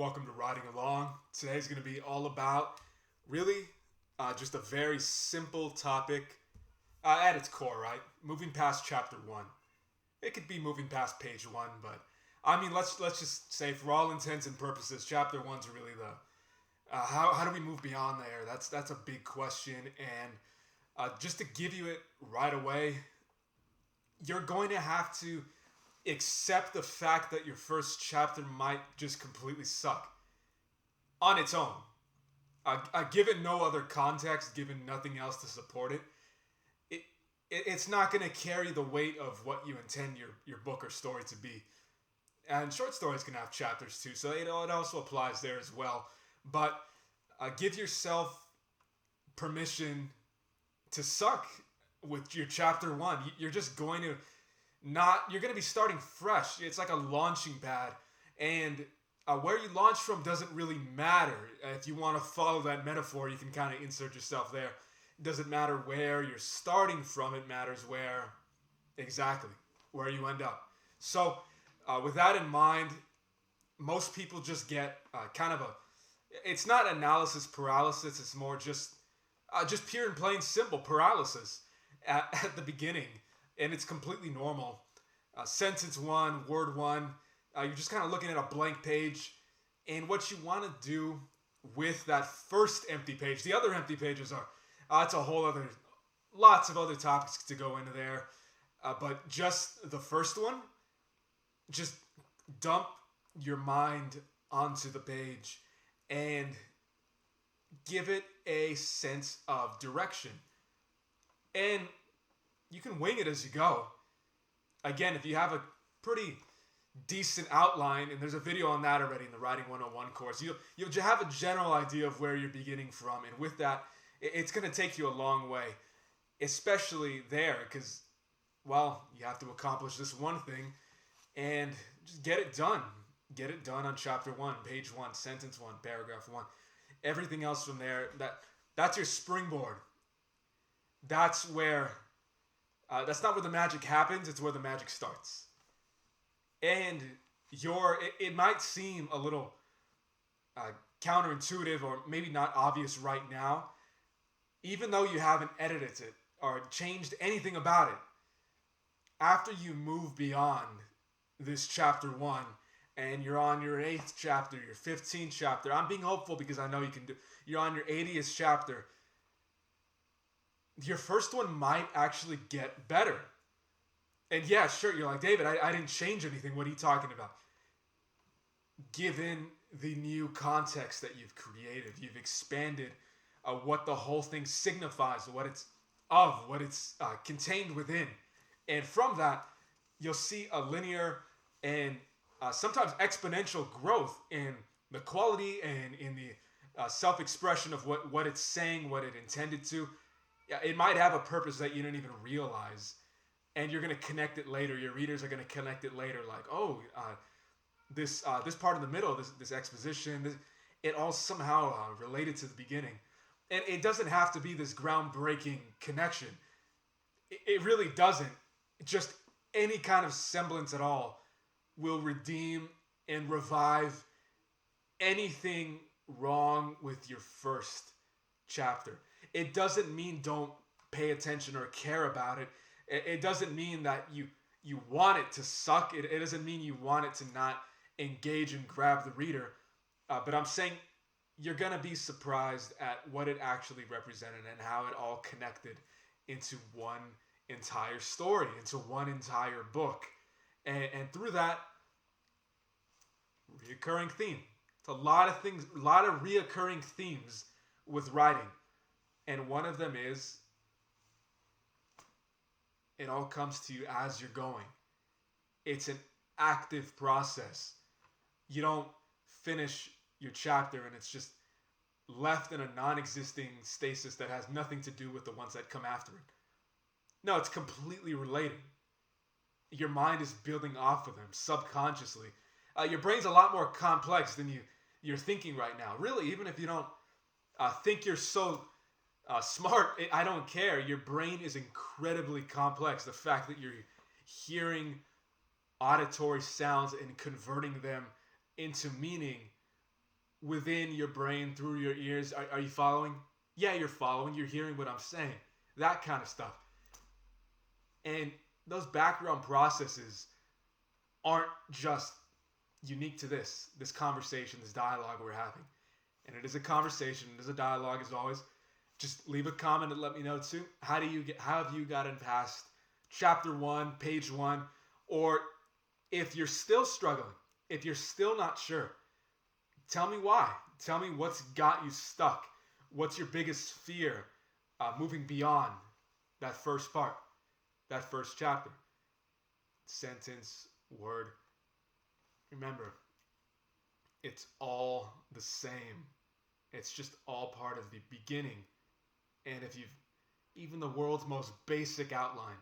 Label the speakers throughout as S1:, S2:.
S1: Welcome to Riding Along. Today's going to be all about really just a very simple topic at its core, right? Moving past chapter one. It could be moving past page one, but I mean, let's just say for all intents and purposes, chapter one's really the how do we move beyond there? That's a big question, and just to give you it right away, you're going to have to accept the fact that your first chapter might just completely suck on its own. Given no other context, given nothing else to support it, it's not going to carry the weight of what you intend your book or story to be. And short stories can have chapters too, so it also applies there as well. But give yourself permission to suck with your chapter one. You're just going to you're going to be starting fresh. It's like a launching pad, and where you launch from doesn't really matter. If you want to follow that metaphor, you can kind of insert yourself there. It doesn't matter where you're starting from. It matters where you end up. So with that in mind, most people just get it's not analysis paralysis. It's more just pure and plain simple paralysis at the beginning. And it's completely normal. Sentence one, word one, you're just kind of looking at a blank page. And what you want to do with that first empty page, the other empty pages it's a whole other, lots of other topics to go into there. But just the first one, just dump your mind onto the page and give it a sense of direction. And you can wing it as you go. Again, if you have a pretty decent outline, and there's a video on that already in the Writing 101 course, you'll have a general idea of where you're beginning from. And with that, it's going to take you a long way, especially there, because, well, you have to accomplish this one thing and just get it done. Get it done on chapter one, page one, sentence one, paragraph one. Everything else from there, that's your springboard. That's not where the magic happens, it's where the magic starts. And it might seem a little counterintuitive or maybe not obvious right now, even though you haven't edited it or changed anything about it. After you move beyond this chapter one and you're on your 8th chapter, your 15th chapter, I'm being hopeful because I know you can you're on your 80th chapter, your first one might actually get better. And yeah, sure, you're like, David, I didn't change anything. What are you talking about? Given the new context that you've created, you've expanded what the whole thing signifies, what it's contained within. And from that, you'll see a linear and sometimes exponential growth in the quality and in the self-expression of what it's saying, what it intended to. It might have a purpose that you didn't even realize, and you're going to connect it later. Your readers are going to connect it later, like, this part in the middle, this exposition, it all somehow related to the beginning. And it doesn't have to be this groundbreaking connection. It really doesn't. Just any kind of semblance at all will redeem and revive anything wrong with your first chapter. It doesn't mean don't pay attention or care about it. It doesn't mean that you want it to suck. It doesn't mean you want it to not engage and grab the reader. But I'm saying you're going to be surprised at what it actually represented and how it all connected into one entire story, into one entire book. And through that, reoccurring theme. It's a lot of things, a lot of reoccurring themes with writing. And one of them is, it all comes to you as you're going. It's an active process. You don't finish your chapter and it's just left in a non-existing stasis that has nothing to do with the ones that come after it. No, it's completely related. Your mind is building off of them subconsciously. Your brain's a lot more complex than you're thinking right now. Really, even if you don't think you're so smart, I don't care. Your brain is incredibly complex. The fact that you're hearing auditory sounds and converting them into meaning within your brain, through your ears. Are you following? Yeah, you're following. You're hearing what I'm saying. That kind of stuff. And those background processes aren't just unique to this conversation, this dialogue we're having. And it is a conversation, it is a dialogue as always. Just leave a comment and let me know too. How have you gotten past chapter 1, page 1, or if you're still struggling, if you're still not sure, tell me why. Tell me what's got you stuck. What's your biggest fear moving beyond that first part, that first chapter? Sentence, word. Remember, it's all the same. It's just all part of the beginning. And if you've, even the world's most basic outline,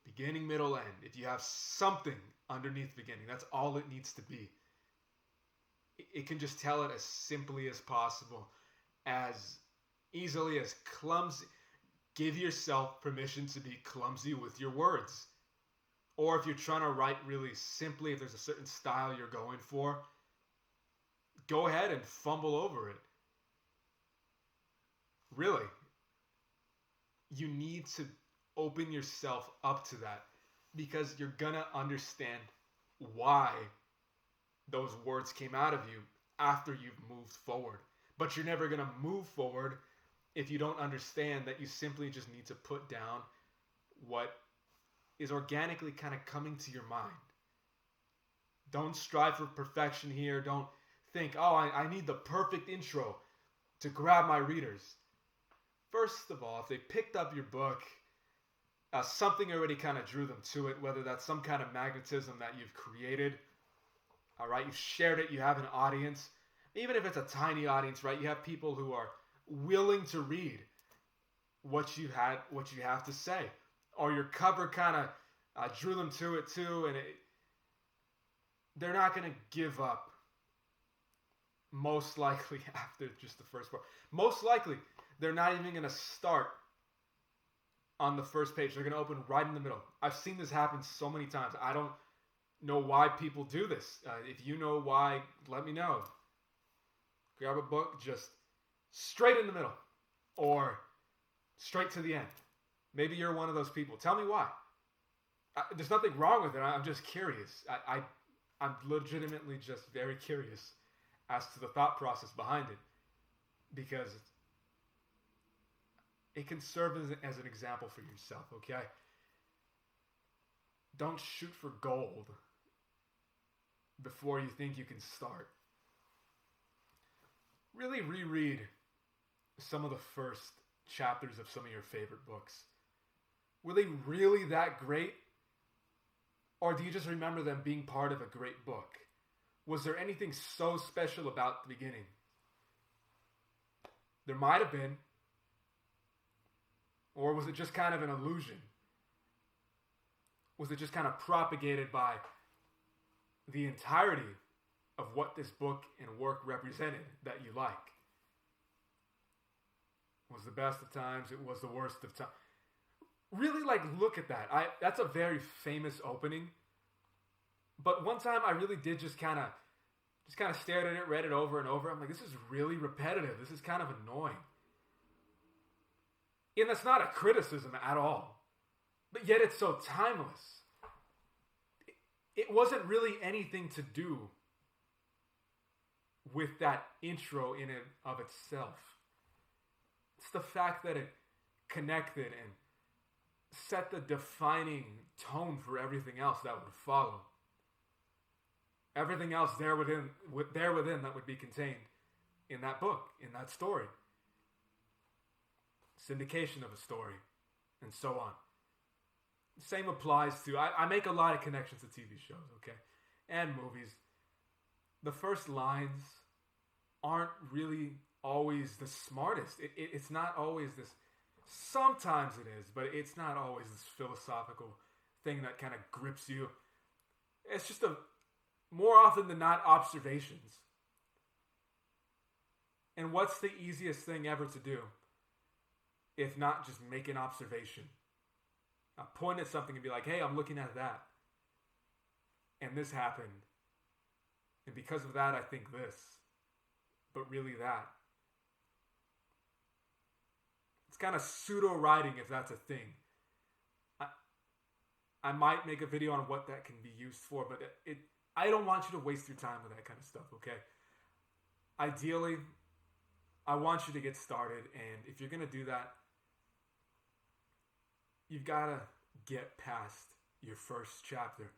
S1: beginning, middle, end, if you have something underneath the beginning, that's all it needs to be. It can just tell it as simply as possible, as easily as clumsy. Give yourself permission to be clumsy with your words. Or if you're trying to write really simply, if there's a certain style you're going for, go ahead and fumble over it. Really, you need to open yourself up to that, because you're gonna understand why those words came out of you after you've moved forward. But you're never gonna move forward if you don't understand that you simply just need to put down what is organically kind of coming to your mind. Don't strive for perfection here. Don't think, oh, I need the perfect intro to grab my readers. First of all, if they picked up your book, something already kind of drew them to it, whether that's some kind of magnetism that you've created. All right, you've shared it, you have an audience. Even if it's a tiny audience, right? You have people who are willing to read what you have to say. Or your cover kind of drew them to it too, and they're not going to give up. Most likely after just the first part. Most likely, they're not even going to start on the first page. They're going to open right in the middle. I've seen this happen so many times. I don't know why people do this. If you know why, let me know. Grab a book, just straight in the middle, or straight to the end. Maybe you're one of those people. Tell me why. There's nothing wrong with it. I'm just curious. I'm legitimately just very curious as to the thought process behind it, because it can serve as an example for yourself, okay? Don't shoot for gold before you think you can start. Really reread some of the first chapters of some of your favorite books. Were they really that great? Or do you just remember them being part of a great book? Was there anything so special about the beginning? There might have been. Or was it just kind of an illusion? Was it just kind of propagated by the entirety of what this book and work represented that you like? It was the best of times, it was the worst of times. Really, look at that. That's a very famous opening. But one time I really did just kind of stared at it, read it over and over. I'm like, this is really repetitive. This is kind of annoying. And that's not a criticism at all. But yet it's so timeless. It wasn't really anything to do with that intro in and of itself. It's the fact that it connected and set the defining tone for everything else that would follow. Everything else there within that would be contained in that book, in that story. Syndication of a story, and so on. Same applies to, I make a lot of connections to TV shows, okay? And movies. The first lines aren't really always the smartest. It's not always this, sometimes it is, but it's not always this philosophical thing that kind of grips you. It's just more often than not, observations. And what's the easiest thing ever to do, if not just make an observation? Point at something and be like, hey, I'm looking at that. And this happened. And because of that, I think this. but really that. It's kind of pseudo writing, if that's a thing. I might make a video on what that can be used for, but I don't want you to waste your time with that kind of stuff, okay? Ideally, I want you to get started, and if you're going to do that, you've got to get past your first chapter.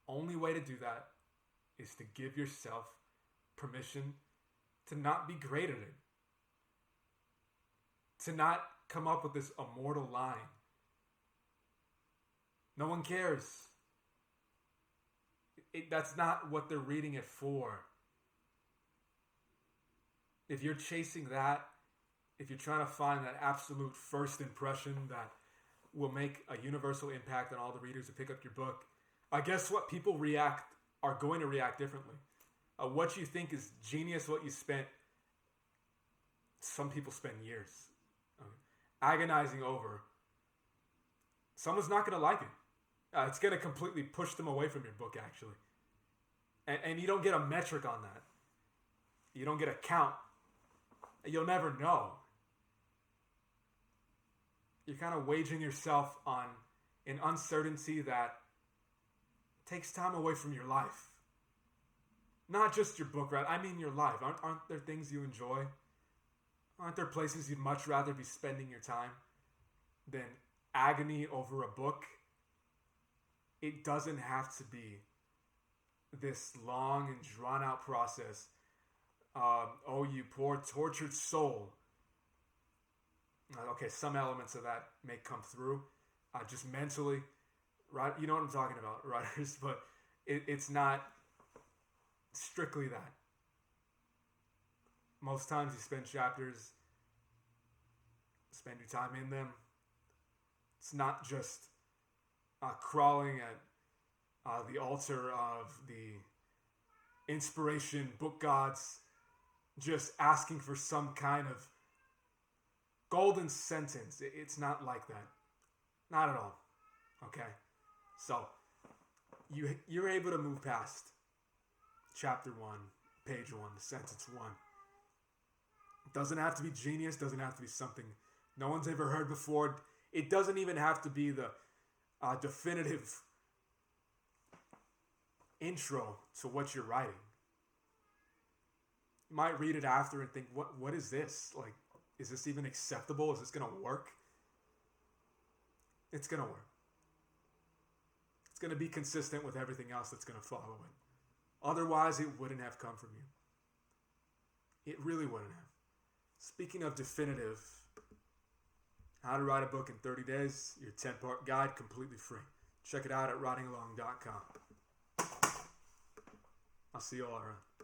S1: Only way to do that is to give yourself permission to not be great at it. To not come up with this immortal line. No one cares. That's not what they're reading it for. If you're chasing that, if you're trying to find that absolute first impression that will make a universal impact on all the readers who pick up your book, I guess what people are going to react differently. What you think is genius, what you spent, some people spend years agonizing over. Someone's not going to like it. It's going to completely push them away from your book, actually. And you don't get a metric on that. You don't get a count. You'll never know. You're kind of waging yourself on an uncertainty that takes time away from your life. Not just your book, right? I mean your life. Aren't there things you enjoy? Aren't there places you'd much rather be spending your time than agony over a book? It doesn't have to be this long and drawn out process. Oh, you poor tortured soul. Okay, some elements of that may come through, just mentally, right? You know what I'm talking about, writers, but it's not strictly that. Most times you spend chapters, spend your time in them. It's not just crawling at the altar of the inspiration book gods, just asking for some kind of golden sentence. It's not like that. Not at all. Okay? So, you're able to move past chapter 1, page 1, sentence 1. It doesn't have to be genius, doesn't have to be something no one's ever heard before. It doesn't even have to be the definitive intro to what you're writing. You might read it after and think, what is this? Like, is this even acceptable? Is this going to work? It's going to work. It's going to be consistent with everything else that's going to follow it. Otherwise, it wouldn't have come from you. It really wouldn't have. Speaking of definitive, how to write a book in 30 days, your 10-part guide, completely free. Check it out at writingalong.com. I'll see you all around.